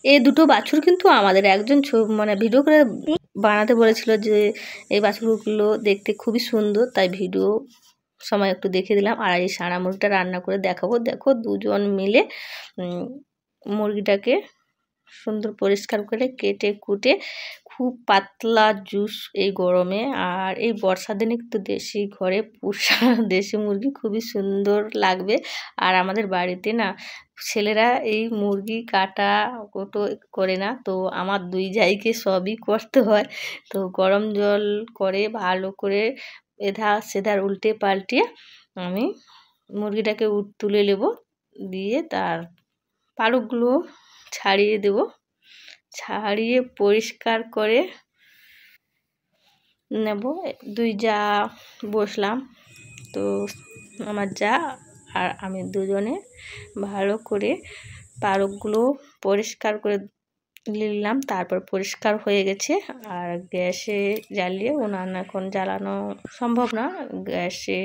এই দুটো বাছুর কিন্তু আমাদের একজন মানে ভিডিও করে বানাতে বলেছিল যে এই বাছুরগুলো দেখতে খুবই সুন্দর, তাই ভিডিও সময় একটু দেখে দিলাম। আর এই সারা মুরগিটা রান্না করে দেখাবো। দেখো দুজন মিলে মুরগিটাকে সুন্দর পরিষ্কার করে কেটে কুটে খুব পাতলা জুস এই গরমে আর এই বর্ষার দিনে কিন্তু দেশি ঘরে পোষা দেশি মুরগি খুবই সুন্দর লাগবে। আর আমাদের বাড়িতে না ছেলেরা এই মুরগি কাটা কোটো করে না, তো আমার দুই জায়গায় সবই করতে হয়। তো গরম জল করে ভালো করে এধার সেধার উল্টে পাল্টে আমি মুরগিটাকে তুলে নেব, দিয়ে তার পালকগুলো ছাড়িয়ে দেব, ছাড়িয়ে পরিষ্কার করে নেব। দুই যা বসলাম, তো আমার যা আর আমি দুজনে ভালো করে পালকগুলো পরিষ্কার করে নিলাম। তারপর পরিষ্কার হয়ে গেছে আর গ্যাসে জ্বালিয়ে, উনান এখন জ্বালানো সম্ভব না, গ্যাসে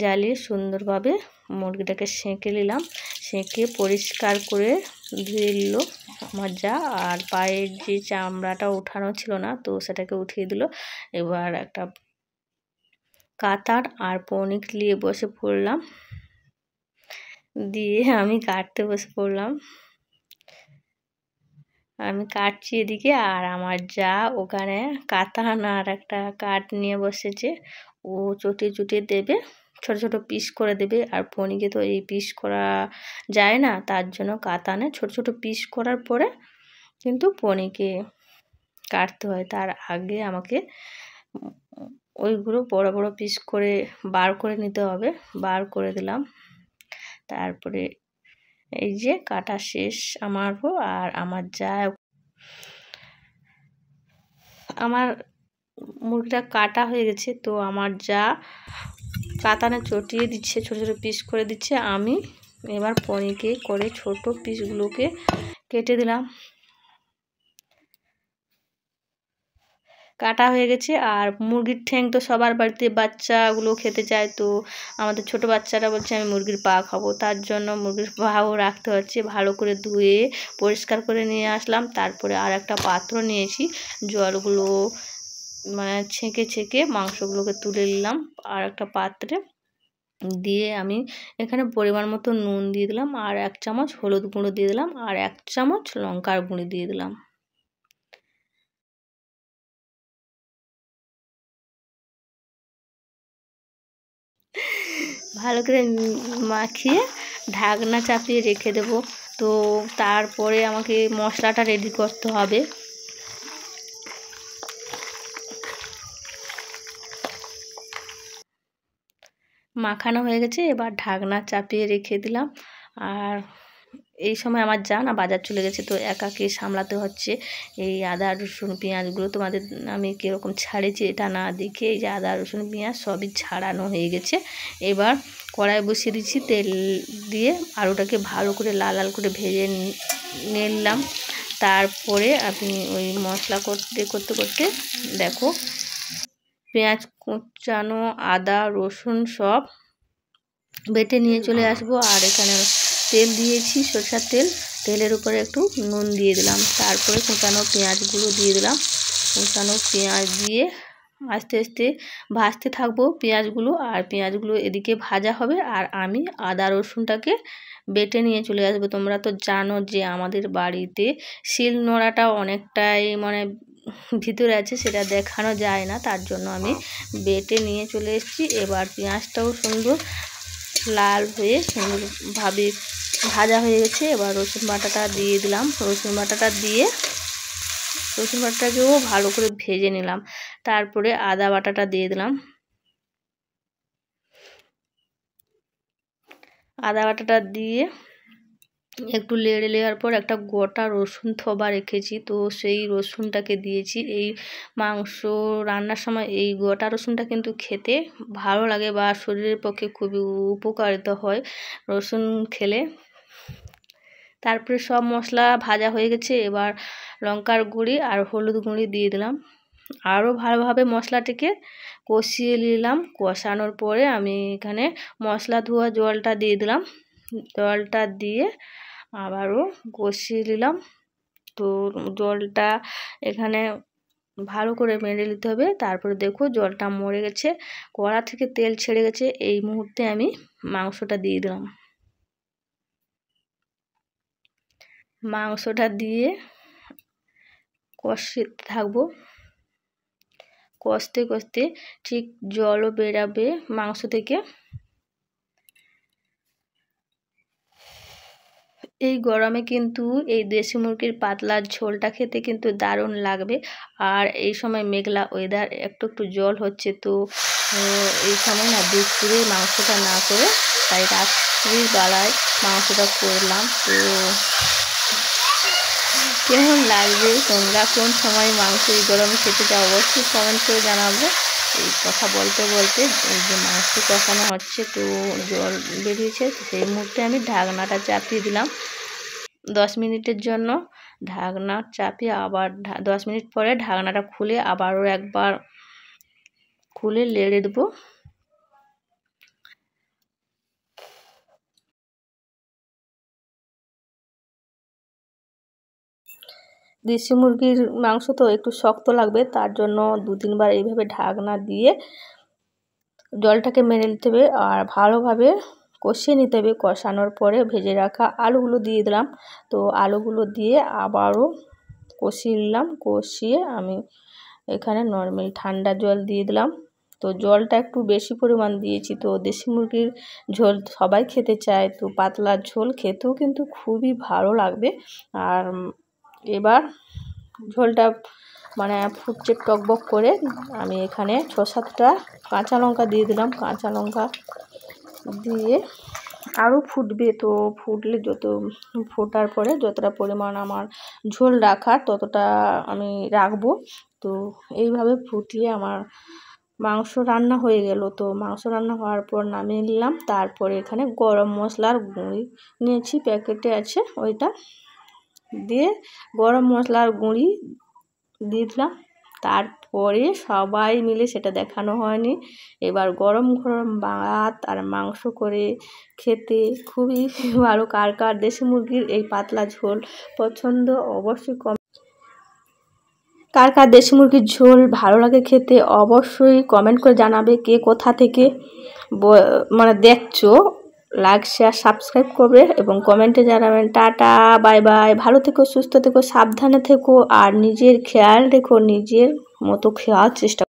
জ্বালিয়ে সুন্দরভাবে মুরগিটাকে সেঁকে নিলাম। সেঁকে পরিষ্কার করে ধুয়ে নিল আমার যা। আর পায়ের যে চামড়াটা উঠানো ছিল না, তো সেটাকে উঠিয়ে দিল। এবার একটা কাতার আর পনিক নিয়ে বসে পড়লাম, দিয়ে আমি কাটতে বসে পড়লাম। আমি কাটছি এদিকে, আর আমার যা ওখানে কাতান আর একটা কাঠ নিয়ে বসেছে, ও চটিয়ে চটিয়ে দেবে, ছোট ছোট পিস করে দেবে। আর পনিকে তো এই পিস করা যায় না, তার জন্য কাতানে ছোট ছোট পিস করার পরে কিন্তু পনিকে কাটতে হয়। তার আগে আমাকে ওইগুলো বড় বড় পিস করে বার করে নিতে হবে। বার করে দিলাম, তারপরে এই যে কাটা শেষ আমারও। আর আমার যা আমার মুরগিটা কাটা হয়ে গেছে, তো আমার যা কাতানে চটিয়ে দিচ্ছে, ছোট ছোট পিস করে দিচ্ছে। আমি এবার পনিকে করে ছোট পিসগুলোকে কেটে দিলাম। কাটা হয়ে গেছে। আর মুরগির ঠ্যাং তো সবার বাড়িতে বাচ্চাগুলো খেতে চায়, তো আমাদের ছোট বাচ্চারা বলছে আমি মুরগির পা খাবো, তার জন্য মুরগির পাও রাখতে হচ্ছে। ভালো করে ধুয়ে পরিষ্কার করে নিয়ে আসলাম। তারপরে আর একটা পাত্র নিয়েছি, জলগুলো মানে ছেঁকে ছেঁকে মাংসগুলোকে তুলে নিলাম আর একটা পাত্রে দিয়ে আমি এখানে পরিমাণ মতো নুন দিয়ে দিলাম, আর 1 চামচ হলুদ গুঁড়ো দিয়ে দিলাম, আর 1 চামচ লঙ্কার গুঁড়ো দিয়ে দিলাম। ভালো করে মাখিয়ে ঢাকনা চাপিয়ে রেখে দেব। তো তারপরে আমাকে মশলাটা রেডি করতে হবে। মাখানো হয়ে গেছে, এবার ঢাকনা চাপিয়ে রেখে দিলাম। আর এই সময় আমার যা না বাজার চলে গেছে, তো একাকে সামলাতে হচ্ছে। এই আদা রসুন পেঁয়াজগুলো তোমাদের আমি কীরকম ছাড়িয়েছি এটা না দেখে, এই যে আদা রসুন পেঁয়াজ সবই ছাড়ানো হয়ে গেছে। এবার কড়াই বসিয়ে দিচ্ছি, তেল দিয়ে আলুটাকে ভালো করে লাল লাল করে ভেজে নিলাম। তারপরে আমি ওই মশলা করতে করতে করতে দেখো পেঁয়াজ কুচানো, আদা রসুন সব বেটে নিয়ে চলে আসবো। আর এখানে তেল দিয়েছি, সরষের তেল, তেলের উপরে একটু নুন দিয়ে দিলাম। তারপরে কুচানো পেঁয়াজগুলো দিয়ে দিলাম। কুচানো পেঁয়াজ দিয়ে আস্তে আস্তে ভাজতে থাকবো পেঁয়াজগুলো। আর পেঁয়াজগুলো এদিকে ভাজা হবে, আর আমি আদা রসুনটাকে বেটে নিয়ে চলে আসবো। তোমরা তো জানো যে আমাদের বাড়িতে শিল নোড়াটা অনেকটাই মানে ভিতরে আছে, সেটা দেখানো যায় না, তার জন্য আমি বেটে নিয়ে চলে এসেছি। এবার পেঁয়াজটাও সুন্দর লাল হয়ে সুন্দরভাবে ভাজা হয়ে গেছে। এবার রসুন বাটাটা দিয়ে দিলাম। রসুন বাটাটাকেও ভালো করে ভেজে নিলাম। তারপরে আদা বাটাটা দিয়ে দিলাম। আদা বাটাটা দিয়ে একটু নেড়ে নেওয়ার পর একটা গোটা রসুন থোবা রেখেছি, তো সেই রসুনটাকে দিয়েছি। এই মাংস রান্নার সময় এই গোটা রসুনটা কিন্তু খেতে ভালো লাগে বা শরীরের পক্ষে খুবই উপকারিতা হয় রসুন খেলে। তারপরে সব মশলা ভাজা হয়ে গেছে, এবার লঙ্কার গুঁড়ি আর হলুদ গুঁড়ি দিয়ে দিলাম। আরও ভালোভাবে মশলাটিকে কষিয়ে নিলাম। কষানোর পরে আমি এখানে মশলা ধোয়া জলটা দিয়ে দিলাম। জলটা দিয়ে আবারও কষিয়ে নিলাম। তো জলটা এখানে ভালো করে মেরে নিতে হবে। তারপরে দেখো জলটা মরে গেছে, কড়া থেকে তেল ছেড়ে গেছে। এই মুহূর্তে আমি মাংসটা দিয়ে দিলাম। মাংসটা দিয়ে কষতে থাকবো। কষতে কষতে ঠিক জলও বেরাবে মাংস থেকে। এই গরমে কিন্তু এই দেশি মুরগির পাতলা ঝোলটা খেতে কিন্তু দারুণ লাগবে। আর এই সময় মেঘলা ওয়েদার, একটু একটু জল হচ্ছে, তো এই সময় না দুপুরে মাংসটা না করে তাই রাত্রির বেলায় মাংসটা করলাম। তো কেমন লাগবে, তোমরা কোন সময় মাংস এই গরমে খেতে চাও অবশ্যই কমেন্ট করে জানাবো। এই কথা বলতে বলতে এই যে মাংস কষানো হচ্ছে, তো জল বেরিয়েছে, সেই মুহূর্তে আমি ঢাকনাটা চাপিয়ে দিলাম 10 মিনিটের জন্য। ঢাকনা চাপিয়ে আবার 10 মিনিট পরে ঢাকনাটা খুলে আবারও একবার খুলে নেড়ে দেবো। দেশি মুরগির মাংস তো একটু শক্ত লাগবে, তার জন্য 2-3 বার এইভাবে ঢাকনা দিয়ে জলটাকে মেরে নিতে হবে আর ভালোভাবে কষিয়ে নিতে হবে। কষানোর পরে ভেজে রাখা আলুগুলো দিয়ে দিলাম। তো আলুগুলো দিয়ে আবারও কষিয়ে নিলাম। কষিয়ে আমি এখানে নর্মাল ঠান্ডা জল দিয়ে দিলাম। তো জলটা একটু বেশি পরিমাণ দিয়েছি, তো দেশি মুরগির ঝোল সবাই খেতে চায়, তো পাতলা ঝোল খেতেও কিন্তু খুবই ভালো লাগবে। আর এবার ঝোলটা মানে ফুটছে টকবক করে, আমি এখানে 6-7টা কাঁচা লঙ্কা দিয়ে দিলাম। কাঁচা লঙ্কা দিয়ে আরও ফুটবে, তো ফুটলে ফোটার পরে যতটা পরিমাণ আমার ঝোল রাখার ততটা আমি রাখবো। তো এইভাবে ফুটিয়ে আমার মাংস রান্না হয়ে গেল। তো মাংস রান্না হওয়ার পর নামিয়ে নিলাম। তারপরে এখানে গরম মশলার গুঁড়ি নিয়েছি, প্যাকেটে আছে ওইটা দিয়ে গরম মশলার গুঁড়ি দিয়ে দিলাম। তারপরে সবাই মিলে, সেটা দেখানো হয়নি, এবার গরম গরম ভাত আর মাংস করে খেতে খুবই ভালো। কার কার দেশি মুরগির এই পাতলা ঝোল পছন্দ অবশ্যই কার কার দেশি মুরগির ঝোল ভালো লাগে খেতে অবশ্যই কমেন্ট করে জানাবে। কে কোথা থেকে মানে দেখছো, লাইক শেয়ার সাবস্ক্রাইব করবে এবং কমেন্টে জানাবেন। টাটা, বাই বাই, ভালো থেকো, সুস্থ থেকো, সাবধানে থেকো আর নিজের খেয়াল রেখো, নিজের মতো খেয়াল চেষ্টা